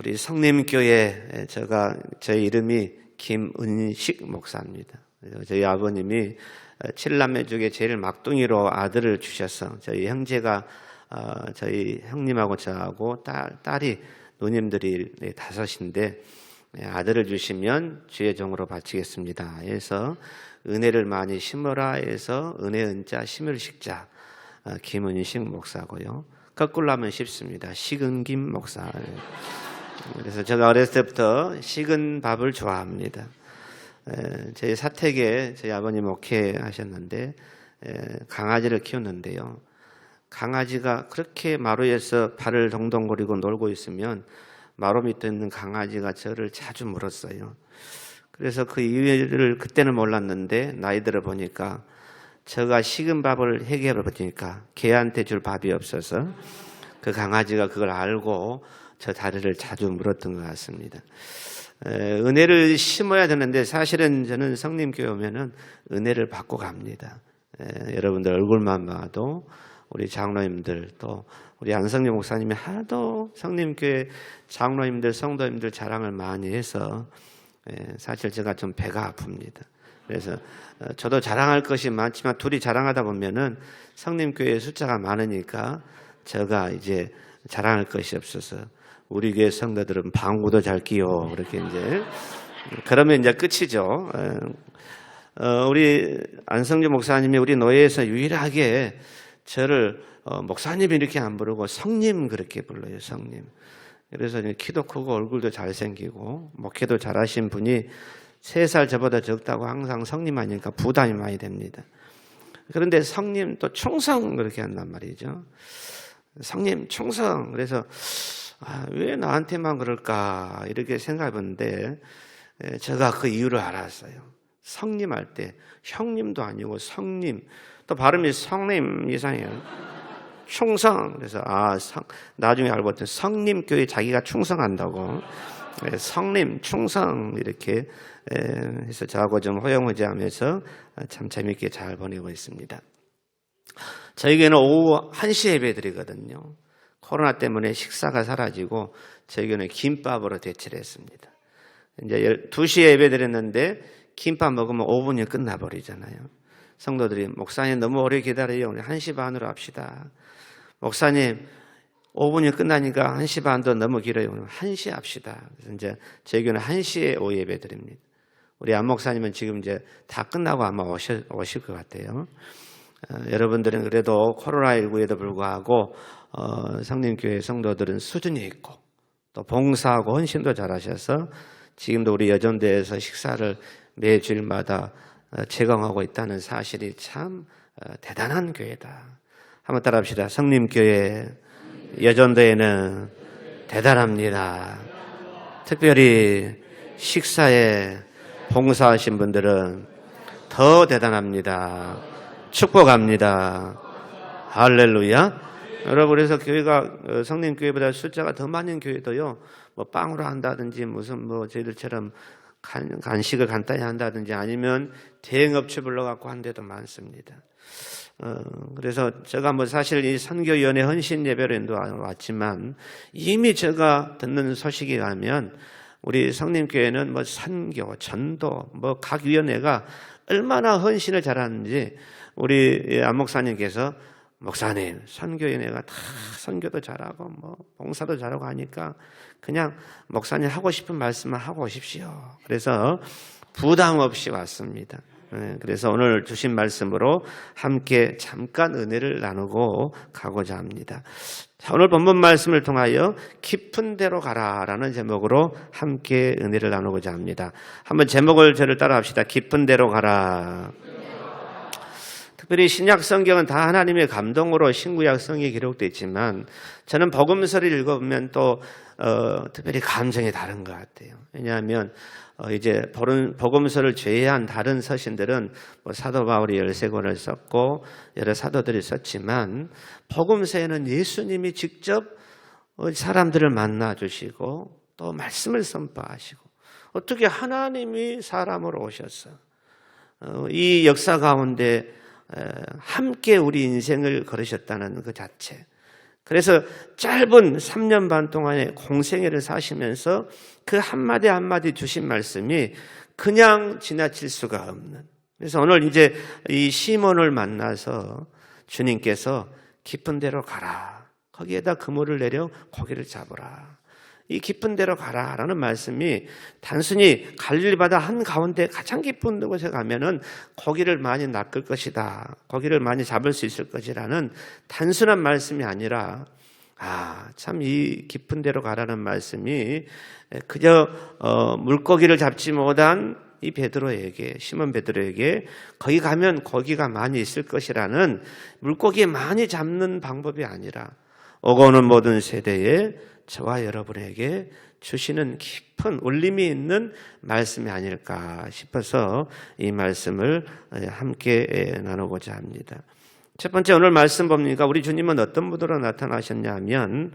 우리 성림교회 저희 이름이 김은식 목사입니다. 저희 아버님이 7남매 중에 제일 막둥이로 아들을 주셔서 저희 형제가 저희 형님하고 저하고 딸이 누님들이 5인데 아들을 주시면 주의 종으로 바치겠습니다. 해서 은혜를 많이 심어라 해서 은혜 은자 심을 식자 김은식 목사고요. 거꾸로 하면 쉽습니다. 식은 김 목사. 그래서 제가 어렸을 때부터 식은 밥을 좋아합니다. 저희 사택에 저희 아버님 목회하셨는데 강아지를 키웠는데요. 강아지가 그렇게 마루에서 발을 동동거리고 놀고 있으면 마루 밑에 있는 강아지가 저를 자주 물었어요. 그래서 그 이유를 그때는 몰랐는데 나이 들어 보니까 제가 식은 밥을 해결해 보니까 개한테 줄 밥이 없어서 그 강아지가 그걸 알고 저 다리를 자주 물었던 것 같습니다. 은혜를 심어야 되는데 사실은 저는 성림교회 오면은 은혜를 받고 갑니다. 여러분들 얼굴만 봐도 우리 장로님들 또 우리 안성림 목사님이 하도 성림교회 장로님들 성도님들 자랑을 많이 해서 사실 제가 좀 배가 아픕니다. 그래서 저도 자랑할 것이 많지만 둘이 자랑하다 보면은 성림교회 숫자가 많으니까 제가 이제 자랑할 것이 없어서 우리 교회 성도들은 방구도 잘 끼요. 그렇게 이제 그러면 이제 끝이죠. 우리 안성주 목사님이 우리 노예에서 유일하게 저를 목사님 이렇게 안 부르고 성님 그렇게 불러요. 성님. 그래서 키도 크고 얼굴도 잘생기고 목회도 잘하신 분이 3살 저보다 적다고 항상 성님 하니까 부담이 많이 됩니다. 그런데 성님 또 충성 그렇게 한단 말이죠. 성님 충성. 그래서 왜 나한테만 그럴까 이렇게 생각해봤는데 제가 그 이유를 알았어요. 성님 할 때 형님도 아니고 성님, 또 발음이 성님 이상해요. 충성. 그래서 나중에 알고 봤더니 성림교회 자기가 충성한다고. 성님 충성 이렇게 해서 저하고 좀 호영호재하면서 참 재밌게 잘 보내고 있습니다. 저희에게는 오후 1시에 예배드리거든요. 코로나 때문에 식사가 사라지고 저희는 김밥으로 대체를 했습니다. 이제 2시에 예배드렸는데 김밥 먹으면 5분이 끝나버리잖아요. 성도들이 목사님 너무 오래 기다려요. 우리 1시 반으로 합시다. 목사님 5분이 끝나니까 1시 반도 너무 길어요. 1시 합시다. 그래서 이제 저희 교회는 1시에 오후 예배드립니다. 우리 안 목사님은 지금 이제 다 끝나고 아마 오실 것 같아요. 여러분들은 그래도 코로나19에도 불구하고 성림교회 성도들은 수준이 있고 또 봉사하고 헌신도 잘하셔서 지금도 우리 여전대에서 식사를 매주일마다 제공하고 있다는 사실이 참 대단한 교회다. 한번 따라합시다. 성림교회 여전대에는 대단합니다. 특별히 식사에 봉사하신 분들은 더 대단합니다. 축복합니다. 할렐루야. 여러분, 그래서 교회가 성림교회보다 숫자가 더 많은 교회도요, 뭐 빵으로 한다든지 무슨 뭐 저희들처럼 간식을 간단히 한다든지 아니면 대행업체 불러갖고 한 데도 많습니다. 그래서 제가 뭐 사실 이 선교위원회 헌신 예배로도 왔지만 이미 제가 듣는 소식이 가면 우리 성림교회는 뭐 선교, 전도, 뭐 각 위원회가 얼마나 헌신을 잘하는지 우리 안 목사님께서 목사님, 선교위원회가 다 선교도 잘하고 뭐 봉사도 잘하고 하니까 그냥 목사님 하고 싶은 말씀만 하고 오십시오. 그래서 부담 없이 왔습니다. 그래서 오늘 주신 말씀으로 함께 잠깐 은혜를 나누고 가고자 합니다. 자, 오늘 본문 말씀을 통하여 깊은 데로 가라라는 제목으로 함께 은혜를 나누고자 합니다. 한번 제목을 저를 따라 합시다. 깊은 데로 가라. 특별히 신약 성경은 다 하나님의 감동으로 신구약 성경에 기록되어 있지만 저는 복음서를 읽어보면 또 특별히 감정이 다른 것 같아요. 왜냐하면 이제 복음서를 제외한 다른 서신들은 뭐 사도 바울이 13권을 썼고 여러 사도들이 썼지만 복음서에는 예수님이 직접 사람들을 만나 주시고 또 말씀을 선포하시고 어떻게 하나님이 사람으로 오셔서 이 역사 가운데 함께 우리 인생을 걸으셨다는 그 자체, 그래서 짧은 3년 반 동안의 공생애를 사시면서 그 한마디 한마디 주신 말씀이 그냥 지나칠 수가 없는. 그래서 오늘 이제 이 시몬을 만나서 주님께서 깊은 데로 가라. 거기에다 그물을 내려 고기를 잡으라. 이 깊은 데로 가라라는 말씀이 단순히 갈릴리 바다 한가운데 가장 깊은 곳에 가면은 고기를 많이 낚을 것이다. 고기를 많이 잡을 수 있을 것이라는 단순한 말씀이 아니라 참 이 깊은 데로 가라는 말씀이 그저 물고기를 잡지 못한 이 베드로에게, 시몬 베드로에게 거기 가면 고기가 많이 있을 것이라는 물고기 많이 잡는 방법이 아니라 오고 오는 모든 세대에 저와 여러분에게 주시는 깊은 울림이 있는 말씀이 아닐까 싶어서 이 말씀을 함께 나누고자 합니다. 첫 번째 오늘 말씀 봅니까? 우리 주님은 어떤 분으로 나타나셨냐면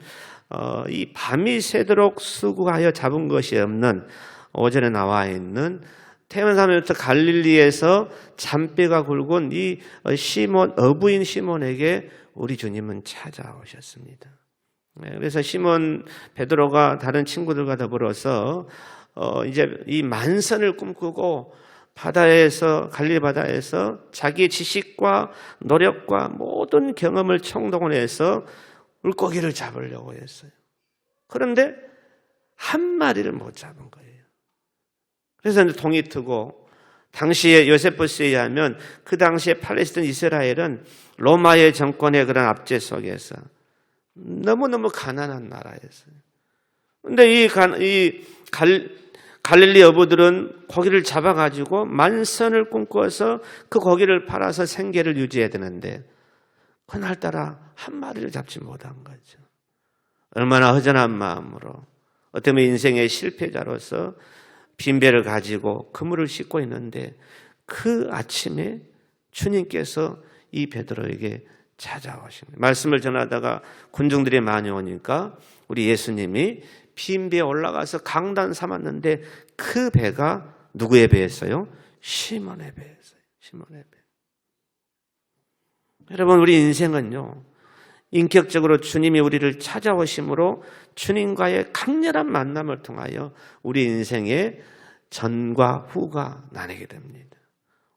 이 밤이 새도록 수고하여 잡은 것이 없는 오전에 나와 있는 태어나면서 갈릴리에서 잔뼈가 굵은 이 시몬, 어부인 시몬에게 우리 주님은 찾아오셨습니다. 그래서 시몬 베드로가 다른 친구들과 더불어서 이제 이 만선을 꿈꾸고 바다에서, 갈릴리 바다에서 자기의 지식과 노력과 모든 경험을 총동원해서 물고기를 잡으려고 했어요. 그런데 한 마리를 못 잡은 거예요. 그래서 동이 트고, 당시에 요세푸스에 의하면 그 당시에 팔레스타인 이스라엘은 로마의 정권의 그런 압제 속에서 너무너무 가난한 나라였어요. 그런데 이 갈릴리 어부들은 고기를 잡아가지고 만선을 꿈꿔서 그 고기를 팔아서 생계를 유지해야 되는데 그날따라 한 마리를 잡지 못한 거죠. 얼마나 허전한 마음으로 어떻게 보면 인생의 실패자로서 빈배를 가지고 그물을 씻고 있는데 그 아침에 주님께서 이 베드로에게 찾아오십니다. 말씀을 전하다가 군중들이 많이 오니까 우리 예수님이 빈 배에 올라가서 강단 삼았는데 그 배가 누구의 배였어요? 시몬의 배였어요. 시몬의 배. 여러분, 우리 인생은요, 인격적으로 주님이 우리를 찾아오심으로 주님과의 강렬한 만남을 통하여 우리 인생의 전과 후가 나뉘게 됩니다.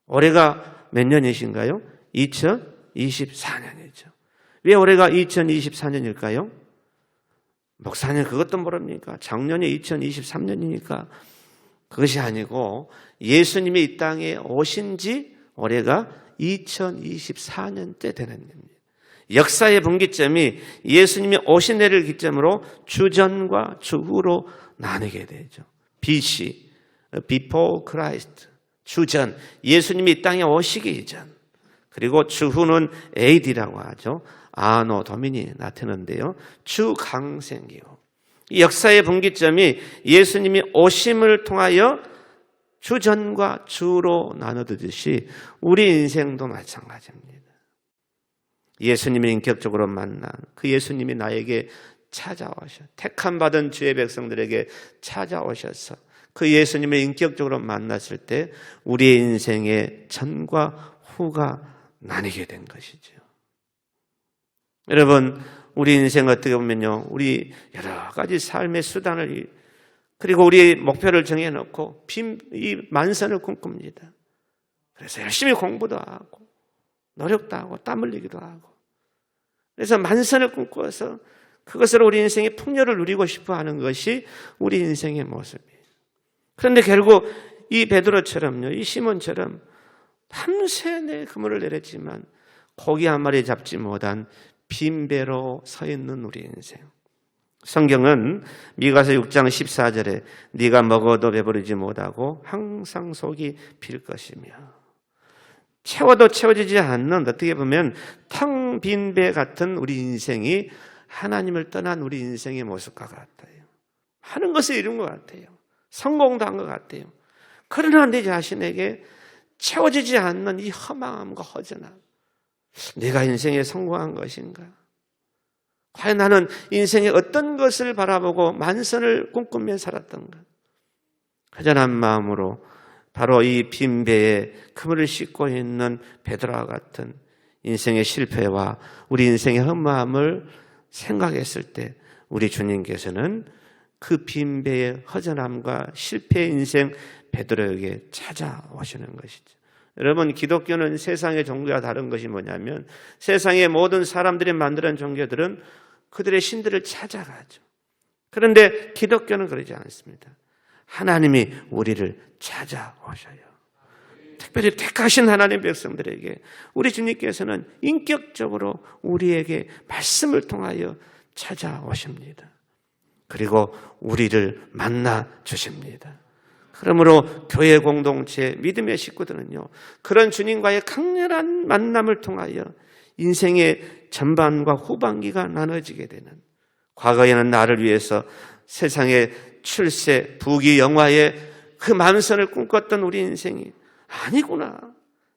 올해가 몇 년이신가요? 2024년이죠. 왜 올해가 2024년일까요? 목사님 그것도 모릅니까? 작년이 2023년이니까 그것이 아니고 예수님이 이 땅에 오신 지 올해가 2024년 때 되는 겁니다. 역사의 분기점이 예수님이 오신 해를 기점으로 주전과 주후로 나뉘게 되죠. BC, Before Christ, 주전, 예수님이 이 땅에 오시기 이전. 그리고 주후는 AD라고 하죠. 아노 도미니 나타나는데요. 주강생기요. 이 역사의 분기점이 예수님이 오심을 통하여 주전과 주로 나누듯이 우리 인생도 마찬가지입니다. 예수님을 인격적으로 만난 그 예수님이 나에게 찾아오셔 택함 받은 주의 백성들에게 찾아오셔서 그 예수님을 인격적으로 만났을 때 우리의 인생의 전과 후가 나뉘게 된 것이죠. 여러분, 우리 인생 어떻게 보면요, 우리 여러 가지 삶의 수단을 그리고 우리의 목표를 정해놓고 이 만선을 꿈꿉니다. 그래서 열심히 공부도 하고 노력도 하고 땀 흘리기도 하고 그래서 만선을 꿈꿔서 그것으로 우리 인생의 풍요를 누리고 싶어하는 것이 우리 인생의 모습이에요. 그런데 결국 이 베드로처럼요, 이 시몬처럼 밤새 내 그물을 내렸지만 고기 한 마리 잡지 못한 빈 배로 서 있는 우리 인생. 성경은 미가서 6장 14절에 네가 먹어도 배부르지 못하고 항상 속이 빌 것이며 채워도 채워지지 않는 어떻게 보면 텅 빈 배 같은 우리 인생이 하나님을 떠난 우리 인생의 모습과 같아요. 하는 것을 이룬 것 같아요. 성공도 한 것 같아요. 그러나 내 자신에게 채워지지 않는 이 허망함과 허전함. 내가 인생에 성공한 것인가? 과연 나는 인생의 어떤 것을 바라보고 만선을 꿈꾸며 살았던가? 허전한 마음으로 바로 이 빈 배에 그물을 싣고 있는 베드로와 같은 인생의 실패와 우리 인생의 허무함을 생각했을 때 우리 주님께서는 그 빈배의 허전함과 실패의 인생 베드로에게 찾아오시는 것이죠. 여러분, 기독교는 세상의 종교와 다른 것이 뭐냐면 세상의 모든 사람들이 만드는 종교들은 그들의 신들을 찾아가죠. 그런데 기독교는 그러지 않습니다. 하나님이 우리를 찾아오셔요. 특별히 택하신 하나님 백성들에게 우리 주님께서는 인격적으로 우리에게 말씀을 통하여 찾아오십니다. 그리고 우리를 만나 주십니다. 그러므로 교회 공동체, 믿음의 식구들은요, 그런 주님과의 강렬한 만남을 통하여 인생의 전반과 후반기가 나눠지게 되는, 과거에는 나를 위해서 세상의 출세, 부귀, 영화의 그 만선을 꿈꿨던 우리 인생이 아니구나.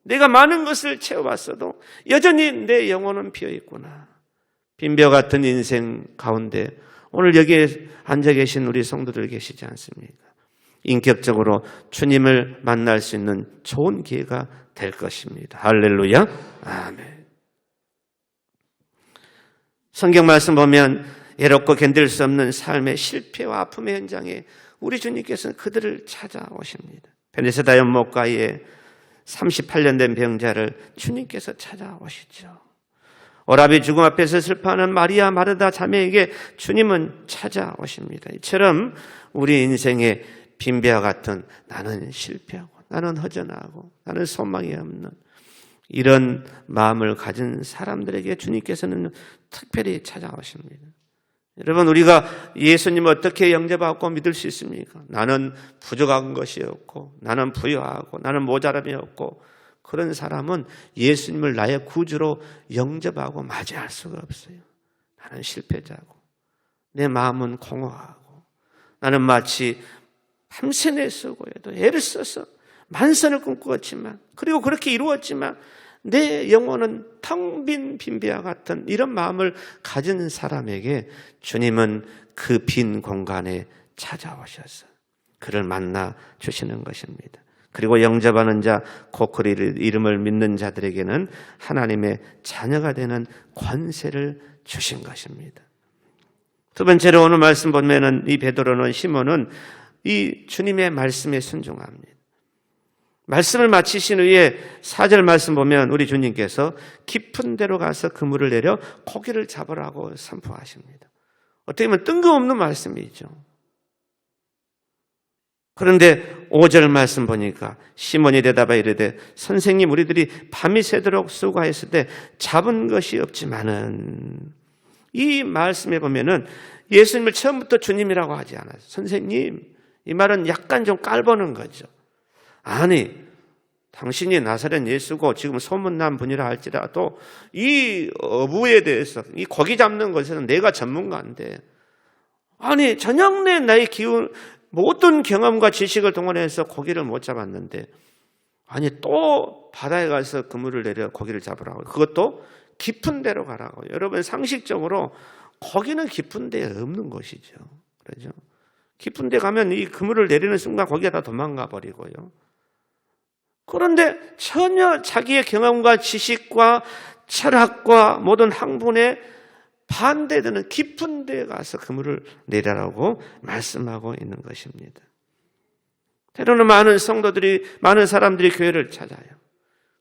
내가 많은 것을 채워봤어도 여전히 내 영혼은 비어있구나. 빈벼 같은 인생 가운데 오늘 여기에 앉아 계신 우리 성도들 계시지 않습니까? 인격적으로 주님을 만날 수 있는 좋은 기회가 될 것입니다. 할렐루야. 아멘. 성경 말씀 보면 외롭고 견딜 수 없는 삶의 실패와 아픔의 현장에 우리 주님께서는 그들을 찾아오십니다. 베네사다 연못가에 38년 된 병자를 주님께서 찾아오시죠. 오라비 죽음 앞에서 슬퍼하는 마리아 마르다 자매에게 주님은 찾아오십니다. 이처럼 우리 인생의 빈배와 같은 나는 실패하고 나는 허전하고 나는 소망이 없는 이런 마음을 가진 사람들에게 주님께서는 특별히 찾아오십니다. 여러분, 우리가 예수님을 어떻게 영접하고 믿을 수 있습니까? 나는 부족한 것이 없고 나는 부유하고 나는 모자람이 없고, 그런 사람은 예수님을 나의 구주로 영접하고 맞이할 수가 없어요. 나는 실패자고 내 마음은 공허하고 나는 마치 밤새 수고해도 애를 써서 만선을 꿈꾸었지만, 그리고 그렇게 이루었지만 내 영혼은 텅 빈 빈배와 같은 이런 마음을 가진 사람에게 주님은 그 빈 공간에 찾아오셔서 그를 만나 주시는 것입니다. 그리고 영접하는 자, 곧 그 이름을 믿는 자들에게는 하나님의 자녀가 되는 권세를 주신 것입니다. 두 번째로 오늘 말씀 보면은 이 베드로는, 시몬은 이 주님의 말씀에 순종합니다. 말씀을 마치신 후에 4절 말씀 보면 우리 주님께서 깊은 데로 가서 그물을 내려 고기를 잡으라고 선포하십니다. 어떻게 보면 뜬금없는 말씀이죠. 그런데 5절 말씀 보니까 시몬이 대답하여 이르되 선생님, 우리들이 밤이 새도록 수고하였을 때 잡은 것이 없지만은, 이 말씀에 보면은 예수님을 처음부터 주님이라고 하지 않아요. 선생님, 이 말은 약간 좀 깔보는 거죠. 아니, 당신이 나사렛 예수고 지금 소문난 분이라 할지라도 이 어부에 대해서, 이 고기 잡는 것에는 내가 전문가인데, 아니 저녁내 나의 기운, 모든 경험과 지식을 동원해서 고기를 못 잡았는데, 아니 또 바다에 가서 그물을 내려 고기를 잡으라고, 그것도 깊은 데로 가라고. 여러분, 상식적으로 고기는 깊은 데에 없는 것이죠. 그렇죠? 깊은 데 가면 이 그물을 내리는 순간 고기가 다 도망가 버리고요. 그런데 전혀 자기의 경험과 지식과 철학과 모든 학문에 반대되는 깊은 데에 가서 그물을 내리라고 말씀하고 있는 것입니다. 때로는 많은 성도들이, 많은 사람들이 교회를 찾아요.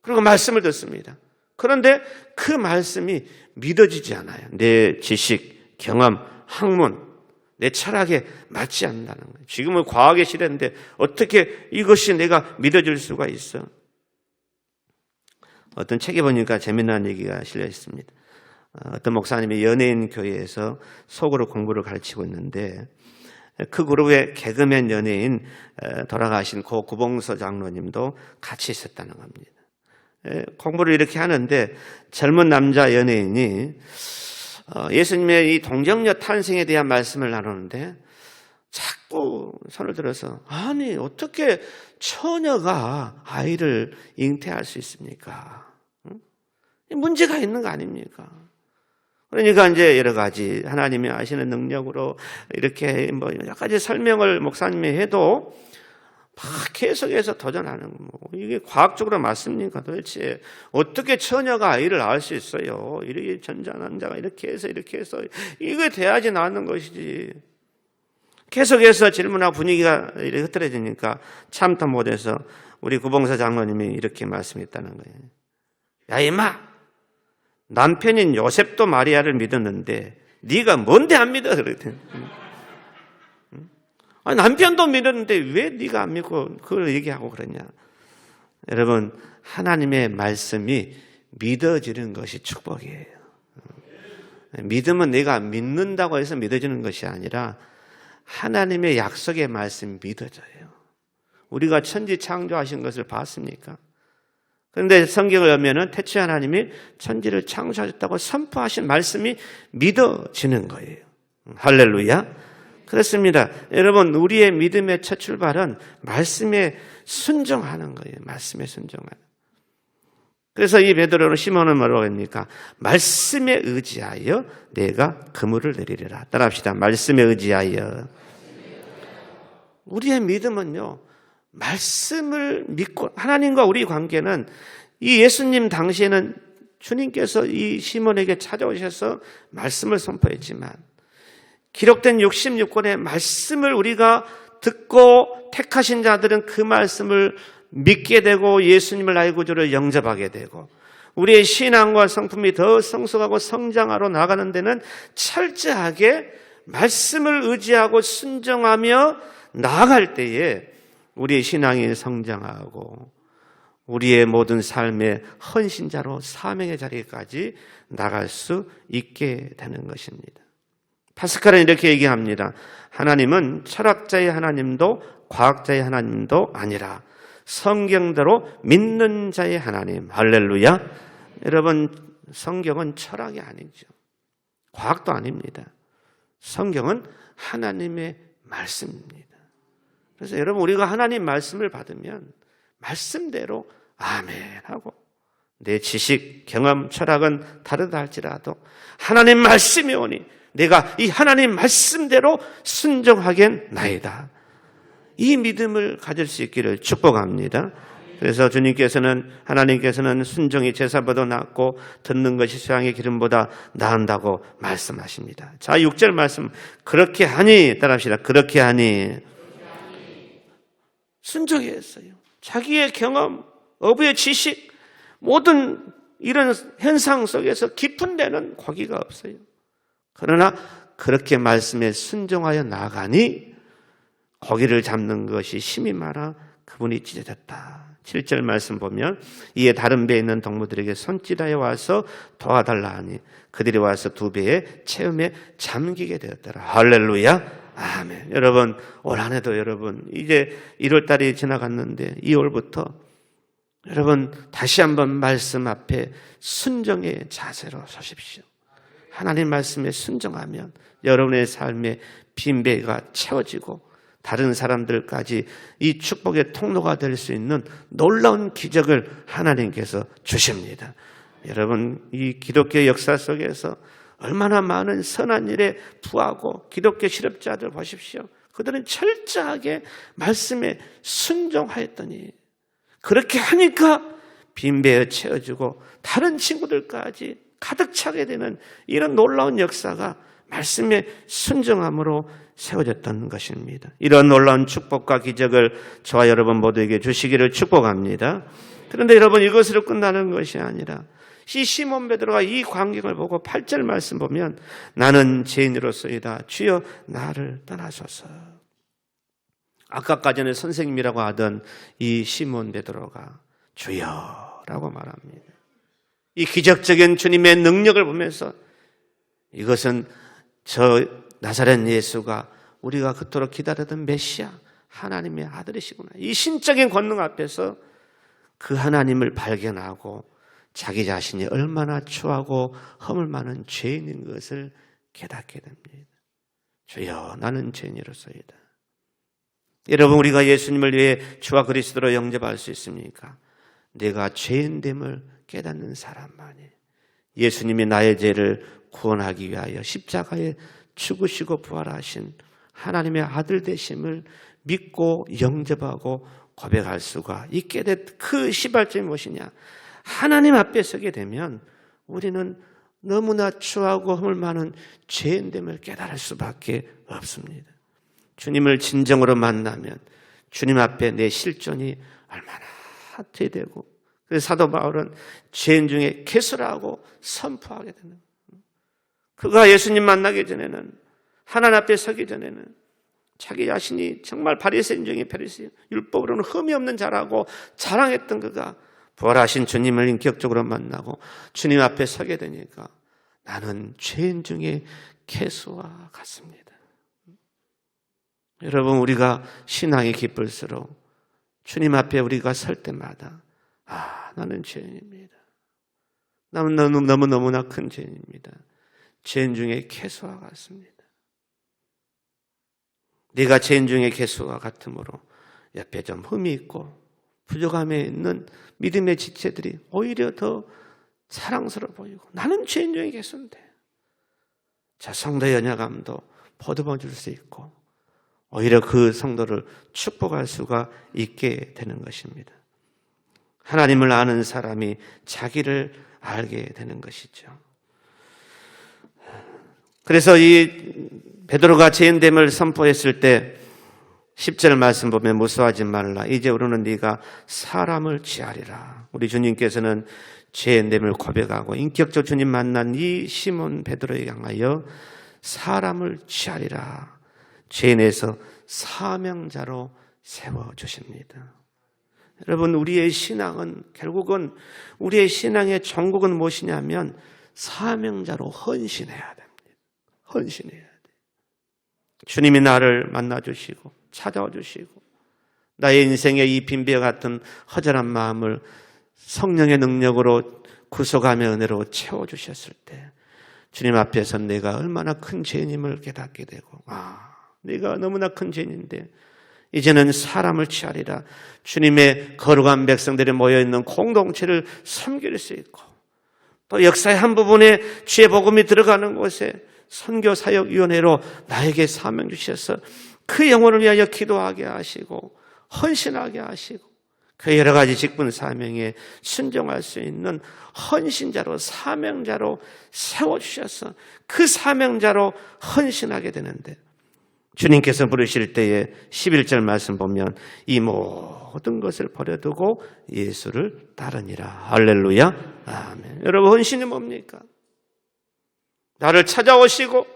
그리고 말씀을 듣습니다. 그런데 그 말씀이 믿어지지 않아요. 내 지식, 경험, 학문, 내 철학에 맞지 않는다는 거예요. 지금은 과학의 시대인데 어떻게 이것이 내가 믿어질 수가 있어? 어떤 책에 보니까 재미난 얘기가 실려 있습니다. 어떤 목사님이 연예인 교회에서 속으로 공부를 가르치고 있는데, 그 그룹의 개그맨 연예인 돌아가신 고 구봉서 장로님도 같이 있었다는 겁니다. 공부를 이렇게 하는데 젊은 남자 연예인이 예수님의 이 동정녀 탄생에 대한 말씀을 나누는데 자꾸 손을 들어서, 아니 어떻게 처녀가 아이를 잉태할 수 있습니까? 문제가 있는 거 아닙니까? 그러니까 이제 여러 가지 하나님이 하시는 능력으로 이렇게 뭐 여러 가지 설명을 목사님이 해도 막 계속해서 도전하는 거. 이게 과학적으로 맞습니까? 도대체 어떻게 처녀가 아이를 낳을 수 있어요? 이렇게 전자난자가 이렇게 해서 이게 돼야지 낳는 것이지. 계속해서 질문하고 분위기가 이렇게 흐트러지니까 참다 못해서 우리 구봉사 장로님이 이렇게 말씀했다는 거예요. 야 임마, 남편인 요셉도 마리아를 믿었는데 네가 뭔데 안 믿어? 그랬더니 아니, 남편도 믿었는데 왜 네가 안 믿고 그걸 얘기하고 그러냐? 여러분, 하나님의 말씀이 믿어지는 것이 축복이에요. 믿음은 내가 믿는다고 해서 믿어지는 것이 아니라 하나님의 약속의 말씀이 믿어져요. 우리가 천지 창조하신 것을 봤습니까? 그런데 성경을 보면은 태초에 하나님이 천지를 창조하셨다고 선포하신 말씀이 믿어지는 거예요. 할렐루야. 그렇습니다. 여러분, 우리의 믿음의 첫 출발은 말씀에 순종하는 거예요. 말씀에 순종하는. 그래서 이 베드로는 시몬은 뭐라고 합니까? 말씀에 의지하여 내가 그물을 내리리라. 따라합시다. 말씀에 의지하여. 우리의 믿음은요, 말씀을 믿고, 하나님과 우리 관계는 이 예수님 당시에는 주님께서 이 시몬에게 찾아오셔서 말씀을 선포했지만 기록된 66권의 말씀을 우리가 듣고 택하신 자들은 그 말씀을 믿게 되고 예수님을 나의 구주로 영접하게 되고 우리의 신앙과 성품이 더 성숙하고 성장하러 나가는 데는 철저하게 말씀을 의지하고 순종하며 나아갈 때에 우리의 신앙이 성장하고 우리의 모든 삶의 헌신자로 사명의 자리까지 나갈 수 있게 되는 것입니다. 파스칼은 이렇게 얘기합니다. 하나님은 철학자의 하나님도 과학자의 하나님도 아니라 성경대로 믿는 자의 하나님. 할렐루야. 여러분, 성경은 철학이 아니죠. 과학도 아닙니다. 성경은 하나님의 말씀입니다. 그래서 여러분, 우리가 하나님 말씀을 받으면 말씀대로 아멘 하고 내 지식, 경험, 철학은 다르다 할지라도 하나님 말씀이 오니 내가 이 하나님 말씀대로 순종하겠나이다. 이 믿음을 가질 수 있기를 축복합니다. 그래서 주님께서는, 하나님께서는 순종이 제사보다 낫고 듣는 것이 수양의 기름보다 나은다고 말씀하십니다. 자, 6절 말씀. 그렇게 하니, 따라합시다. 그렇게 하니. 순종했어요. 자기의 경험, 어부의 지식, 모든 이런 현상 속에서 깊은 데는 거기가 없어요. 그러나 그렇게 말씀에 순종하여 나가니 고기를 잡는 것이 힘이 많아 그분이 찢어졌다. 7절 말씀 보면 이에 다른 배에 있는 동무들에게 손짓하여 와서 도와달라 하니 그들이 와서 두 배의 체험에 잠기게 되었더라. 할렐루야. 아멘. 여러분, 올 한 해도 여러분 이제 1월달이 지나갔는데 2월부터 여러분 다시 한번 말씀 앞에 순종의 자세로 서십시오. 하나님 말씀에 순종하면 여러분의 삶의 빈배가 채워지고 다른 사람들까지 이 축복의 통로가 될 수 있는 놀라운 기적을 하나님께서 주십니다. 여러분, 이 기독교 역사 속에서 얼마나 많은 선한 일에 부하고 기독교 실업자들 보십시오. 그들은 철저하게 말씀에 순종하였더니 그렇게 하니까 빈배에 채워지고 다른 친구들까지 가득 차게 되는 이런 놀라운 역사가 말씀에 순종함으로 세워졌던 것입니다. 이런 놀라운 축복과 기적을 저와 여러분 모두에게 주시기를 축복합니다. 그런데 여러분, 이것으로 끝나는 것이 아니라 이 시몬 베드로가 이 광경을 보고 8절 말씀 보면 나는 죄인으로서이다. 주여 나를 떠나소서. 아까까지는 선생님이라고 하던 이 시몬 베드로가 주여라고 말합니다. 이 기적적인 주님의 능력을 보면서 이것은 저 나사렛 예수가 우리가 그토록 기다리던 메시아 하나님의 아들이시구나. 이 신적인 권능 앞에서 그 하나님을 발견하고 자기 자신이 얼마나 추하고 허물 많은 죄인인 것을 깨닫게 됩니다. 주여 나는 죄인으로서이다. 여러분, 우리가 예수님을 위해 주와 그리스도로 영접할 수 있습니까? 내가 죄인됨을 깨닫는 사람만이 예수님이 나의 죄를 구원하기 위하여 십자가에 죽으시고 부활하신 하나님의 아들 되심을 믿고 영접하고 고백할 수가 있게 된 그 시발점이 무엇이냐? 하나님 앞에 서게 되면 우리는 너무나 추하고 허물 많은 죄인됨을 깨달을 수밖에 없습니다. 주님을 진정으로 만나면 주님 앞에 내 실존이 얼마나 되되고, 그래서 사도 바울은 죄인 중에 개수라고 선포하게 되는 거예요. 그가 예수님 만나기 전에는, 하나님 앞에 서기 전에는 자기 자신이 정말 바리새인 중에 바리새인, 율법으로는 흠이 없는 자라고 자랑했던 그가 부활하신 주님을 인격적으로 만나고 주님 앞에 서게 되니까 나는 죄인 중에 개수와 같습니다. 여러분, 우리가 신앙이 깊을수록 주님 앞에 우리가 설 때마다 나는 죄인입니다. 나는 너무나 큰 죄인입니다. 죄인 중에 개수와 같습니다. 네가 죄인 중에 개수와 같으므로 옆에 좀 흠이 있고 부족함에 있는 믿음의 지체들이 오히려 더 사랑스러워 보이고, 나는 죄인 중에 개수인데 자 성도의 연약함도 보듬어 줄 수 있고 오히려 그 성도를 축복할 수가 있게 되는 것입니다. 하나님을 아는 사람이 자기를 알게 되는 것이죠. 그래서 이 베드로가 죄인됨을 선포했을 때 10절 말씀 보면 무서워하지 말라. 이제 우리는 네가 사람을 취하리라. 우리 주님께서는 죄인됨을 고백하고 인격적 주님 만난 이 시몬 베드로에게 향하여 사람을 취하리라. 죄인에서 사명자로 세워주십니다. 여러분, 우리의 신앙은 결국은, 우리의 신앙의 전국은 무엇이냐면 사명자로 헌신해야 됩니다. 헌신해야 돼. 주님이 나를 만나주시고 찾아와 주시고 나의 인생의 이 빈비와 같은 허전한 마음을 성령의 능력으로 구속하며 은혜로 채워주셨을 때 주님 앞에서 내가 얼마나 큰 죄인임을 깨닫게 되고, 내가 너무나 큰 죄인인데 이제는 사람을 취하리라. 주님의 거룩한 백성들이 모여있는 공동체를 섬길 수 있고, 또 역사의 한 부분에 주의 복음이 들어가는 곳에 선교사역위원회로 나에게 사명 주셔서 그 영혼을 위하여 기도하게 하시고 헌신하게 하시고 그 여러 가지 직분 사명에 순종할 수 있는 헌신자로, 사명자로 세워주셔서 그 사명자로 헌신하게 되는데, 주님께서 부르실 때에 11절 말씀 보면 이 모든 것을 버려두고 예수를 따르니라. 할렐루야. 아멘. 여러분, 헌신이 뭡니까? 나를 찾아오시고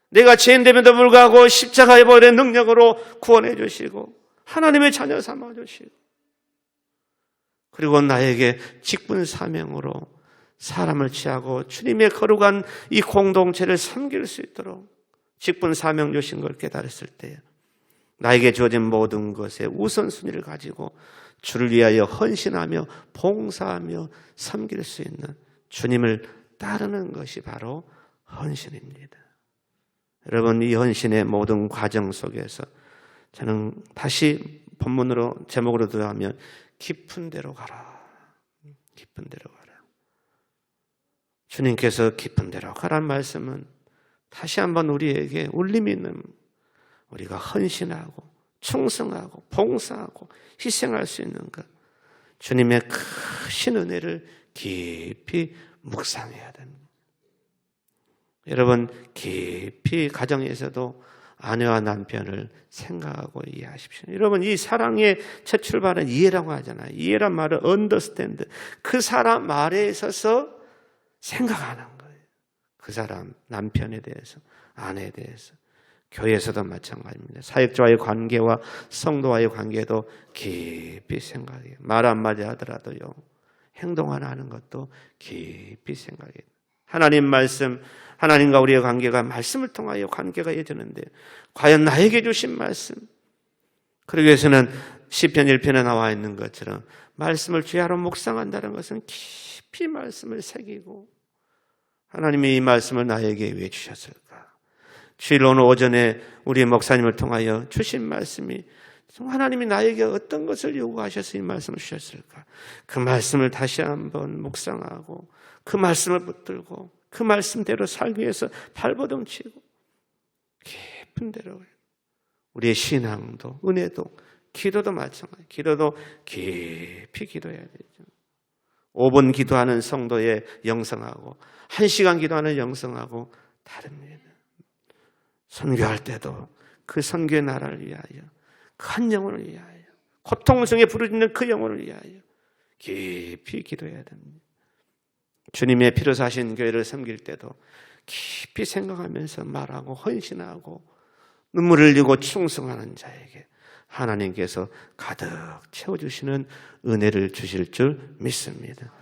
내가 죄인됨에도 불구하고 십자가의 보혈의 능력으로 구원해 주시고 하나님의 자녀 삼아 주시고, 그리고 나에게 직분 사명으로 사람을 취하고 주님의 거룩한 이 공동체를 섬길 수 있도록 직분 사명 주신 걸 깨달았을 때 나에게 주어진 모든 것에 우선순위를 가지고 주를 위하여 헌신하며 봉사하며 섬길 수 있는 주님을 따르는 것이 바로 헌신입니다. 여러분, 이 헌신의 모든 과정 속에서 저는 다시 본문으로 제목으로 들어가면 깊은 데로 가라. 깊은 데로 가라. 주님께서 깊은 데로 가라는 말씀은 다시 한번 우리에게 울림이 있는, 우리가 헌신하고 충성하고 봉사하고 희생할 수 있는 것, 주님의 크신 은혜를 깊이 묵상해야 됩니다. 여러분, 깊이 가정에서도 아내와 남편을 생각하고 이해하십시오. 여러분, 이 사랑의 첫 출발은 이해라고 하잖아요. 이해란 말은 understand. 그 사람 말에 있어서 생각하는 거예요. 그 사람 남편에 대해서, 아내에 대해서. 교회에서도 마찬가지입니다. 사역자와의 관계와 성도와의 관계도 깊이 생각해요. 말 한마디 하더라도요, 행동 하나 하는 것도 깊이 생각해요. 하나님 말씀, 하나님과 우리의 관계가 말씀을 통하여 관계가 이어지는데, 과연 나에게 주신 말씀, 그러기 위해서는 시편 1편에 나와 있는 것처럼 말씀을 주야로 묵상한다는 것은 깊이 말씀을 새기고, 하나님이 이 말씀을 나에게 왜 주셨을까? 주일 오늘 오전에 우리 목사님을 통하여 주신 말씀이 하나님이 나에게 어떤 것을 요구하셔서 이 말씀을 주셨을까? 그 말씀을 다시 한번 묵상하고 그 말씀을 붙들고 그 말씀대로 살기 위해서 발버둥 치고 깊은 데로 우리의 신앙도, 은혜도, 기도도 마찬가지. 기도도 깊이 기도해야 되죠. 5분 기도하는 성도의 영성하고 1시간 기도하는 영성하고 다릅니다. 선교할 때도 그 선교의 나라를 위하여, 그 한 영혼을 위하여, 고통 중에 부르짖는 그 영혼을 위하여 깊이 기도해야 됩니다. 주님의 피로 사신 교회를 섬길 때도 깊이 생각하면서 말하고 헌신하고 눈물을 흘리고 충성하는 자에게 하나님께서 가득 채워주시는 은혜를 주실 줄 믿습니다.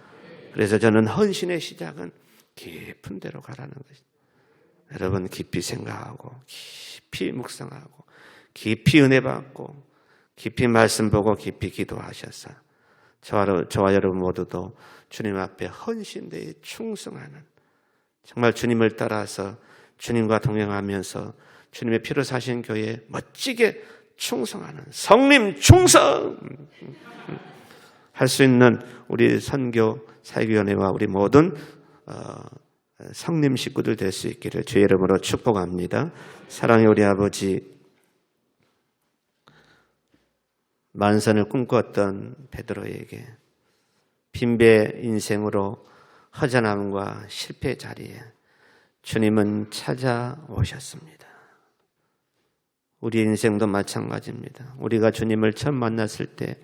그래서 저는 헌신의 시작은 깊은 데로 가라는 것입니다. 여러분 깊이 생각하고 깊이 묵상하고 깊이 은혜 받고 깊이 말씀 보고 깊이 기도하셔서 저와 여러분 모두도 주님 앞에 헌신되이 충성하는, 정말 주님을 따라서 주님과 동행하면서 주님의 피로 사신 교회에 멋지게 충성하는 성림 충성 할 수 있는 우리 선교 사역위원회와 우리 모든 성림 식구들 될 수 있기를 주의 이름으로 축복합니다. 사랑의 우리 아버지, 만선을 꿈꿨던 베드로에게 빈배 인생으로 허전함과 실패 자리에 주님은 찾아오셨습니다. 우리 인생도 마찬가지입니다. 우리가 주님을 처음 만났을 때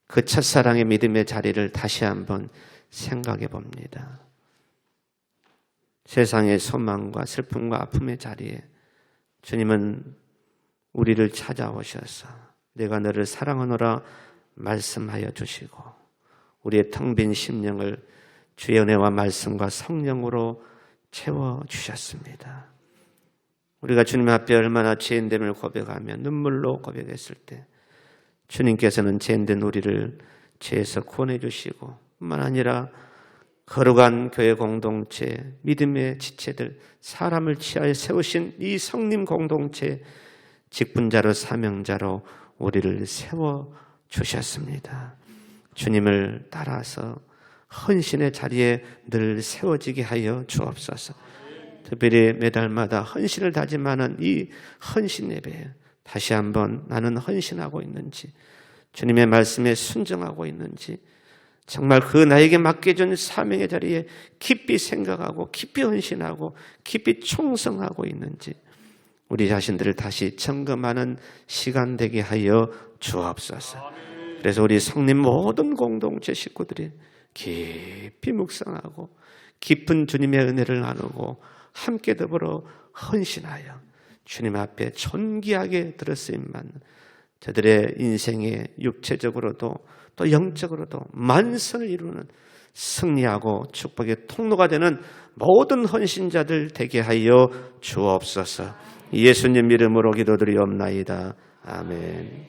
그 첫사랑의 믿음의 자리를 다시 한번 생각해 봅니다. 세상의 소망과 슬픔과 아픔의 자리에 주님은 우리를 찾아오셔서 내가 너를 사랑하노라 말씀하여 주시고 우리의 텅 빈 심령을 주의 은혜와 말씀과 성령으로 채워주셨습니다. 우리가 주님 앞에 얼마나 죄인됨을 고백하며 눈물로 고백했을 때 주님께서는 죄인된 우리를 죄에서 구원해 주시고 뿐만 아니라 거룩한 교회 공동체, 믿음의 지체들, 사람을 취하여 세우신 이 성림 공동체 직분자로 사명자로 우리를 세워주셨습니다. 주님을 따라서 헌신의 자리에 늘 세워지게 하여 주옵소서. 특별히 매달마다 헌신을 다짐하는 이 헌신 예배에 다시 한번 나는 헌신하고 있는지, 주님의 말씀에 순종하고 있는지, 정말 그 나에게 맡겨준 사명의 자리에 깊이 생각하고 깊이 헌신하고 깊이 충성하고 있는지 우리 자신들을 다시 점검하는 시간 되게 하여 주옵소서. 그래서 우리 성림 모든 공동체 식구들이 깊이 묵상하고 깊은 주님의 은혜를 나누고 함께 더불어 헌신하여 주님 앞에 존귀하게 들었으임만 저들의 인생에 육체적으로도 또 영적으로도 만선을 이루는 승리하고 축복의 통로가 되는 모든 헌신자들 되게 하여 주옵소서. 예수님 이름으로 기도드리옵나이다. 아멘.